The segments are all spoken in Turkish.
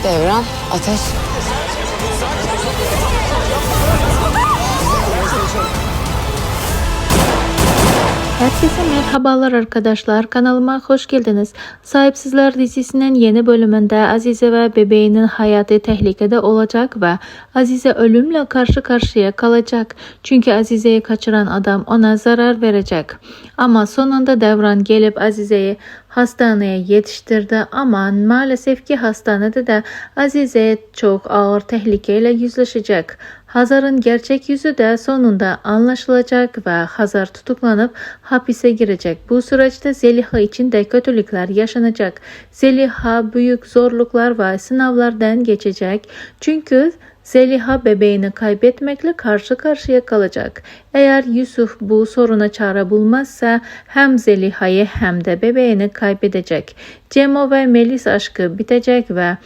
Devran, Ateş. Herkese merhabalar arkadaşlar. Kanalıma hoş geldiniz. Sahipsizler dizisinin yeni bölümünde Azize ve bebeğinin hayatı tehlikede olacak ve Azize ölümle karşı karşıya kalacak. Çünkü Azize'yi kaçıran adam ona zarar verecek. Ama sonunda Devran gelip Azize'yi hastaneye yetiştirdi ama maalesef ki hastanede de Azize çok ağır tehlikeyle yüzleşecek. Hazar'ın gerçek yüzü de sonunda anlaşılacak ve Hazar tutuklanıp hapise girecek. Bu süreçte Zeliha için de kötülükler yaşanacak. Zeliha büyük zorluklar ve sınavlardan geçecek. Çünkü Zeliha bebeğini kaybetmekle karşı karşıya kalacak. Eğer Yusuf bu soruna çare bulmazsa hem Zeliha'yı hem de bebeğini kaybedecek. Cemo ve Melis aşkı bitecek ve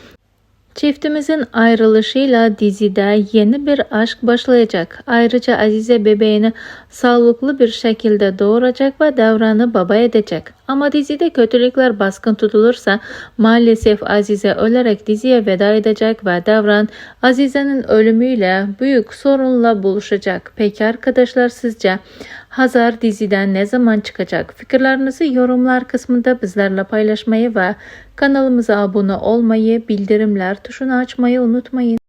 çiftimizin ayrılışıyla dizide yeni bir aşk başlayacak. Ayrıca Azize bebeğini sağlıklı bir şekilde doğuracak ve Devran'ı baba edecek. Ama dizide kötülükler baskın tutulursa maalesef Azize ölerek diziye veda edecek ve Devran Azize'nin ölümüyle büyük sorunla buluşacak. Peki arkadaşlar, sizce Hazar diziden ne zaman çıkacak? Fikirlerinizi yorumlar kısmında bizlerle paylaşmayı ve kanalımıza abone olmayı, bildirimler tuşunu açmayı unutmayın.